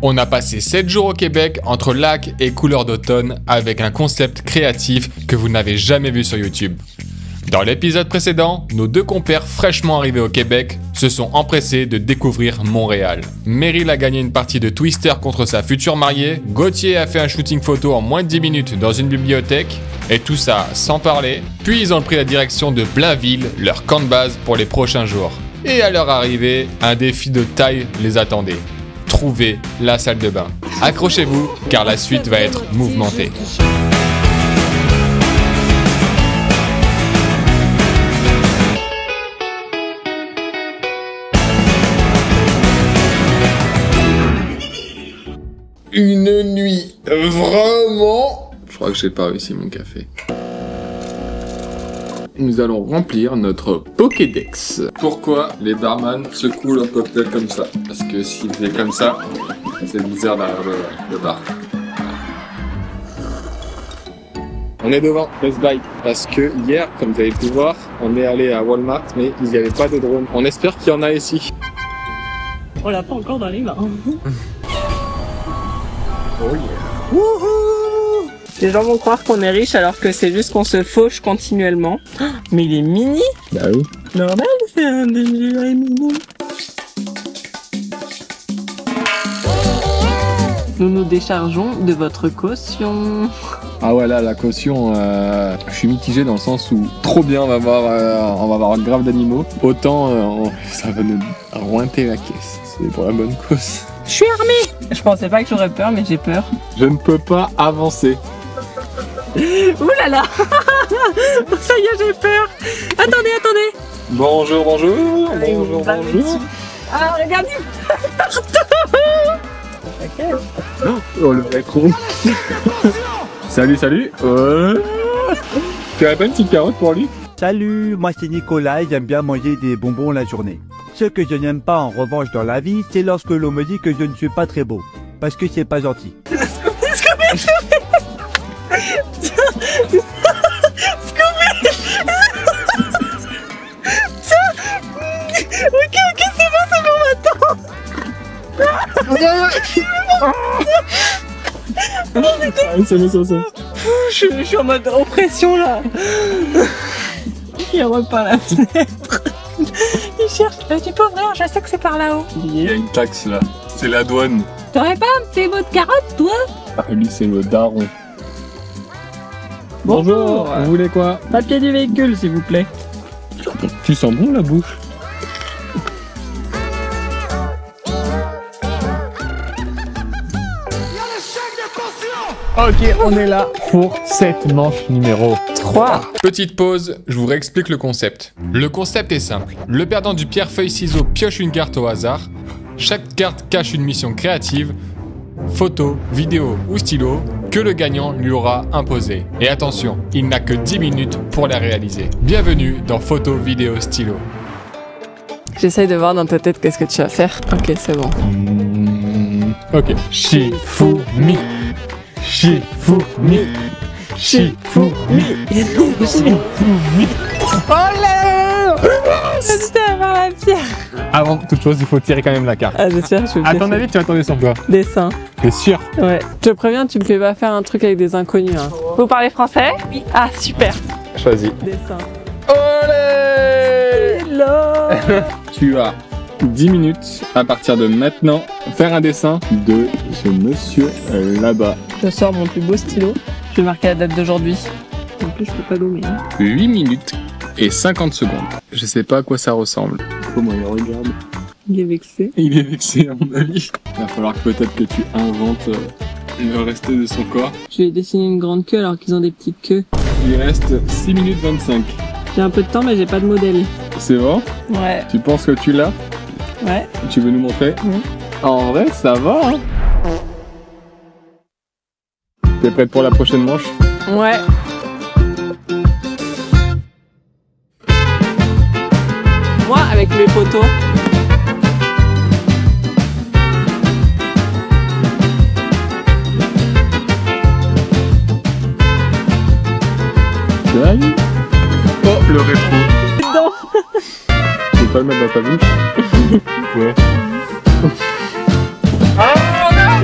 On a passé 7 jours au Québec entre lacs et couleurs d'automne avec un concept créatif que vous n'avez jamais vu sur YouTube. Dans l'épisode précédent, nos deux compères fraîchement arrivés au Québec se sont empressés de découvrir Montréal. Meryl a gagné une partie de Twister contre sa future mariée, Gauthier a fait un shooting photo en moins de 10 minutes dans une bibliothèque, et tout ça sans parler. Puis ils ont pris la direction de Blainville, leur camp de base pour les prochains jours. Et à leur arrivée, un défi de taille les attendait. Trouver la salle de bain. Accrochez-vous, car la suite va être mouvementée. Une nuit vraiment... Je crois que j'ai pas réussi mon café. Nous allons remplir notre Pokédex. Pourquoi les barman secouent leur cocktail comme ça? Parce que s'ils faisaient comme ça, c'est bizarre derrière le bar. On est devant Best Buy parce que hier, comme vous avez pu voir, on est allé à Walmart, mais il n'y avait pas de drone. On espère qu'il y en a ici. On l'a pas encore dans les mains. Oh yeah. Wouhou! Les gens vont croire qu'on est riche alors que c'est juste qu'on se fauche continuellement. Mais il est mini! Bah oui. Normal, c'est un déjeuner mini. Nous nous déchargeons de votre caution. Ah ouais, là, la caution, je suis mitigé dans le sens où trop bien, on va avoir grave d'animaux. Autant, ça va nous rointer la caisse. C'est pour la bonne cause. Je suis armée! Je pensais pas que j'aurais peur, mais j'ai peur. Je ne peux pas avancer. Ouh là là! Ça y est, j'ai peur! Attendez! Bonjour. Allez, Bonjour. Ah, regardez! Oh, le rétro. Salut. Tu as pas une petite carotte pour lui? Salut, moi c'est Nicolas et j'aime bien manger des bonbons la journée. Ce que je n'aime pas en revanche dans la vie, c'est lorsque l'on me dit que je ne suis pas très beau. Parce que c'est pas gentil. Ok, c'est bon, attends! Je suis en mode oppression là! Il repeint la fenêtre. Il cherche. Tu peux ouvrir, je sais que c'est par là-haut. Il y a une taxe là. C'est la douane. T'aurais pas un petit bout de carotte, toi? Ah, lui, c'est le daron. Bonjour. Vous voulez quoi? Papier du véhicule, s'il vous plaît. Tu sens bon la bouche? Ok, on est là pour cette manche numéro 3. Petite pause, je vous réexplique le concept. Le concept est simple. Le perdant du pierre-feuille-ciseau pioche une carte au hasard. Chaque carte cache une mission créative, photo, vidéo ou stylo, que le gagnant lui aura imposé. Et attention, il n'a que 10 minutes pour la réaliser. Bienvenue dans Photo, Vidéo, Stylo. J'essaye de voir dans ta tête qu'est-ce que tu vas faire. Ok, c'est bon. Ok. Shifumi. Olé! J'étais à voir la pierre. Avant toute chose, il faut tirer quand même la carte. Ah, j'espère que je vais À ton avis, tu vas tomber sur quoi? Dessin. T'es sûr? Ouais. Je te préviens, tu me fais pas faire un truc avec des inconnus. Hein. Vous parlez français? Oui. Ah, super. Choisis. Dessin. Olé! Hello! Tu as 10 minutes à partir de maintenant. Faire un dessin de ce monsieur là-bas. Je sors mon plus beau stylo. Je vais marquer la date d'aujourd'hui. En plus, je peux pas gommer. Hein. 8 minutes et 50 secondes. Je sais pas à quoi ça ressemble. Comment il regarde? Il est vexé. Il est vexé à mon avis. Il va falloir peut-être que tu inventes le reste de son corps. Je vais dessiner une grande queue alors qu'ils ont des petites queues. Il reste 6 minutes 25. J'ai un peu de temps mais j'ai pas de modèle. C'est bon? Ouais. Tu penses que tu l'as? Ouais. Tu veux nous montrer? En vrai, ça va, hein? T'es prête pour la prochaine manche? Ouais. Moi, avec mes photos. Salut! Oh, le rétro! Non. Tu peux pas le mettre dans ta bouche? Ouais. Oh non!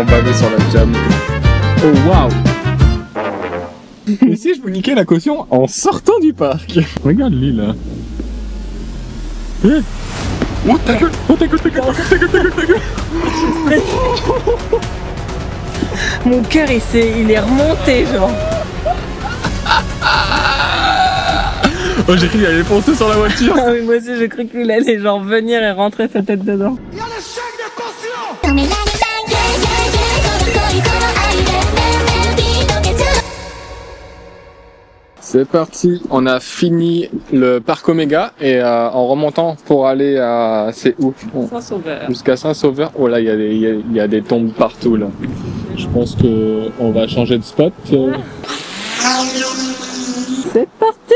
j'entends baver sur la jam. Oh waouh! Ici, je vous niquais la caution en sortant du parc. Regarde lui là. Oh ta gueule! Oh ta gueule, ta gueule, ta gueule, ta gueule, ta gueule! Mon cœur il est remonté genre. Oh j'ai cru qu'il allait foncer sur la voiture. Ah oui, moi aussi j'ai cru qu'il allait genre venir et rentrer sa tête dedans. Il y a l'échec de caution. C'est parti, on a fini le parc Oméga et en remontant pour aller à... c'est où? Saint-Sauveur. Jusqu'à Saint-Sauveur. Oh là, il y a des tombes partout là. Je pense que on va changer de spot. C'est parti.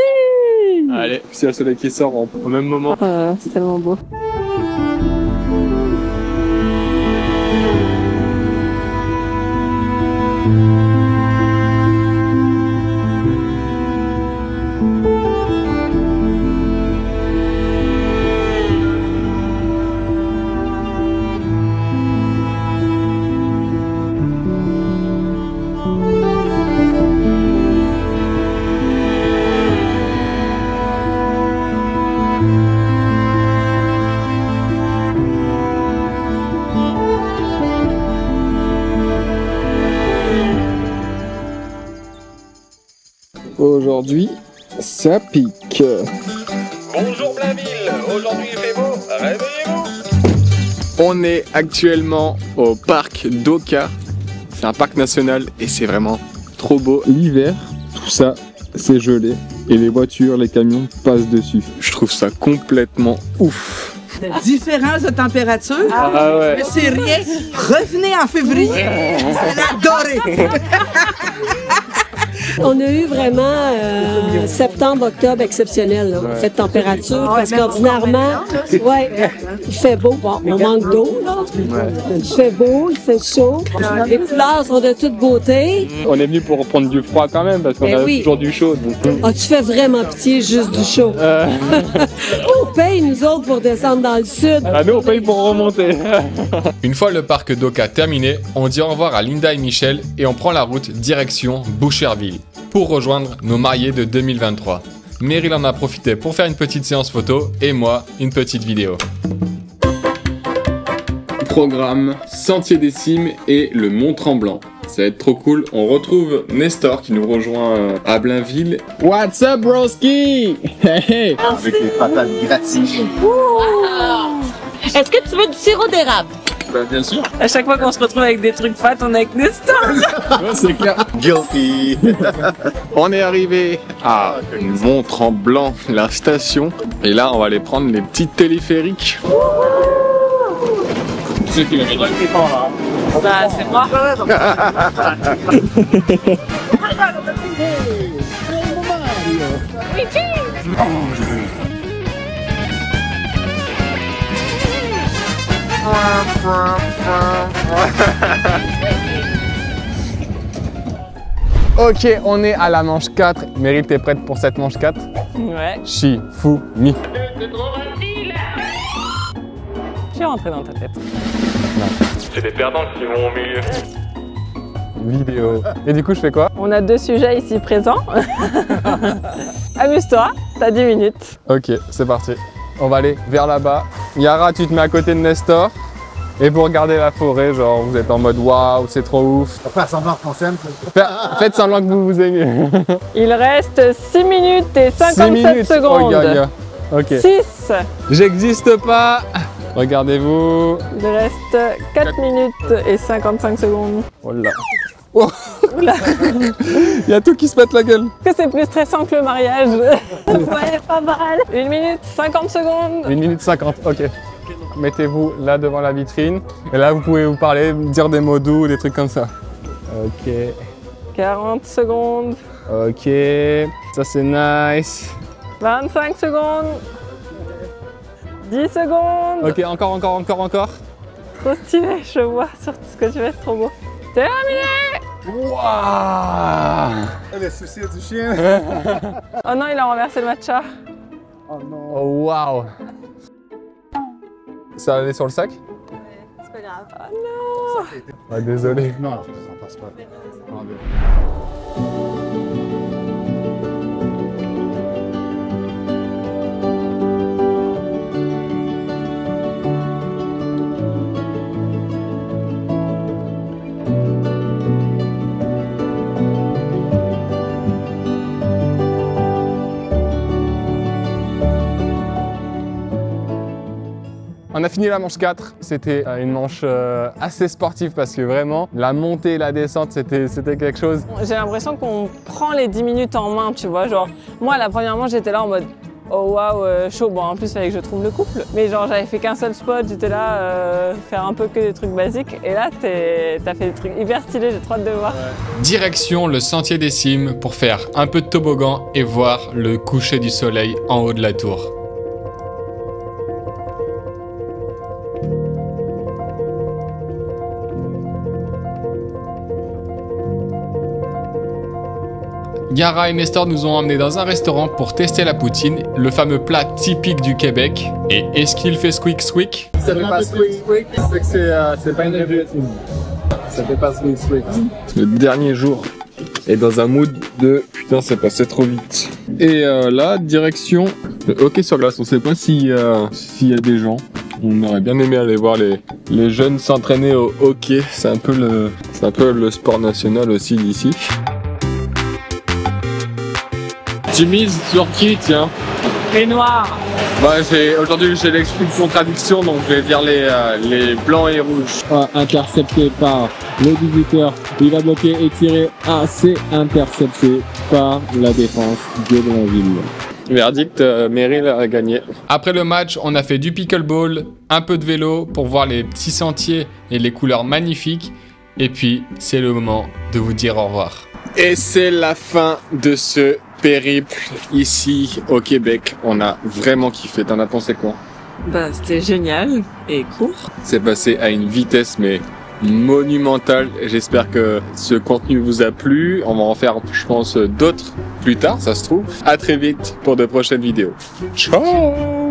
Allez, c'est le soleil qui sort au même moment. C'est tellement beau. Aujourd'hui, ça pique. Bonjour Blainville, aujourd'hui il fait beau, réveillez-vous. On est actuellement au parc d'Oka. C'est un parc national et c'est vraiment trop beau. L'hiver, tout ça, c'est gelé et les voitures, les camions passent dessus. Je trouve ça complètement ouf. Différence de température, Ah ouais. mais c'est rien. Revenez en février, c'est adoré. On a eu vraiment septembre-octobre exceptionnel, là, en fait, température, parce qu'ordinairement, ouais, il fait beau. Bon, on manque d'eau, là. Il fait beau, il fait chaud. Les couleurs sont de toute beauté. On est venu pour prendre du froid quand même parce qu'on Ben a oui. toujours du chaud. Donc... Ah, tu fais vraiment pitié juste du chaud. On paye, nous autres, pour descendre dans le sud. Ah nous on paye pour remonter. Une fois le parc d'Oka terminé, on dit au revoir à Linda et Michel et on prend la route direction Boucherville pour rejoindre nos mariés de 2023. Meryl en a profité pour faire une petite séance photo et moi une petite vidéo. Programme, Sentier des Cimes et le Mont Tremblant. Ça va être trop cool. On retrouve Nestor qui nous rejoint à Blainville. What's up, broski? Hey. Avec les patates gratinées. Est-ce que tu veux du sirop d'érable? Bah, bien sûr. À chaque fois qu'on se retrouve avec des trucs fat, on est avec Nestor. Ouais, c'est clair. Guilty. On est arrivé à Mont-Tremblant, la station. Et là, on va aller prendre les petits téléphériques. C'est qui l'avait dit? Bah, c'est moi. Ok, on est à la manche 4. Meryl, t'es prête pour cette manche 4? Ouais. Shifumi. Je suis rentré dans ta tête. C'est des perdants qui vont au milieu. Vidéo. Et du coup, je fais quoi? On a deux sujets ici présents. Amuse-toi, t'as 10 minutes. Ok, c'est parti. On va aller vers là-bas. Yara, tu te mets à côté de Nestor. Et vous regardez la forêt, genre vous êtes en mode waouh, c'est trop ouf. On va faire semblant qu'on s'aime. Faites semblant que vous vous aimez. Il reste 6 minutes et 57 6 minutes. secondes. Oh, yeah. Ok. 6. J'existe pas. Regardez-vous. Il reste 4 minutes et 55 secondes. Oh là. Oh. Oula. Il y a tout qui se pète la gueule. Est-ce que c'est plus stressant que le mariage? Ouais, pas mal. 1 minute 50 secondes. 1 minute 50, ok. Mettez-vous là devant la vitrine. Et là, vous pouvez vous parler, dire des mots doux, des trucs comme ça. Ok. 40 secondes. Ok. Ça, c'est nice. 25 secondes. 10 secondes. Ok, encore. Trop stylé, je vois sur tout ce que tu fais, c'est trop beau. Terminé. Waouh. Les soucis du chien. Oh non, il a renversé le matcha. Oh non. Oh, waouh. Ça allait sur le sac? grave. Ah, désolé. Non, ça passe pas. On a fini la manche 4, c'était une manche assez sportive parce que vraiment la montée et la descente c'était quelque chose. J'ai l'impression qu'on prend les 10 minutes en main, tu vois. Genre, moi la première manche j'étais là en mode oh waouh, chaud. Bon, en plus il fallait que je trouve le couple. Mais genre j'avais fait qu'un seul spot, j'étais là faire un peu que des trucs basiques. Et là t'as fait des trucs hyper stylés, j'ai trop hâte de voir. Direction le sentier des cimes pour faire un peu de toboggan et voir le coucher du soleil en haut de la tour. Yara et Nestor nous ont emmenés dans un restaurant pour tester la poutine, le fameux plat typique du Québec. Et est-ce qu'il fait squeak squeak? Ça fait pas squeak squeak, c'est que c'est pas une révolution. Ça fait pas squeak squeak. Le dernier jour est dans un mood de putain c'est passé trop vite. Et là, direction le hockey sur glace. On sait pas s'il y a des gens. On aurait bien aimé aller voir les jeunes s'entraîner au hockey. C'est un peu le sport national aussi d'ici. Tu mises sur qui, tiens? Les noirs. Bah, aujourd'hui j'ai l'esprit de contradiction, donc je vais dire les blancs et rouges. Intercepté par le 18h, il va bloquer et tirer. C'est intercepté par la défense de Blainville. Verdict, Meryl a gagné. Après le match, on a fait du pickleball, un peu de vélo pour voir les petits sentiers et les couleurs magnifiques. Et puis, c'est le moment de vous dire au revoir. Et c'est la fin de ce périple ici au Québec. On a vraiment kiffé. T'en as pensé quoi? Bah c'était génial et court. C'est passé à une vitesse mais monumentale. J'espère que ce contenu vous a plu. On va en faire, je pense, d'autres plus tard, ça se trouve. À très vite pour de prochaines vidéos. Ciao!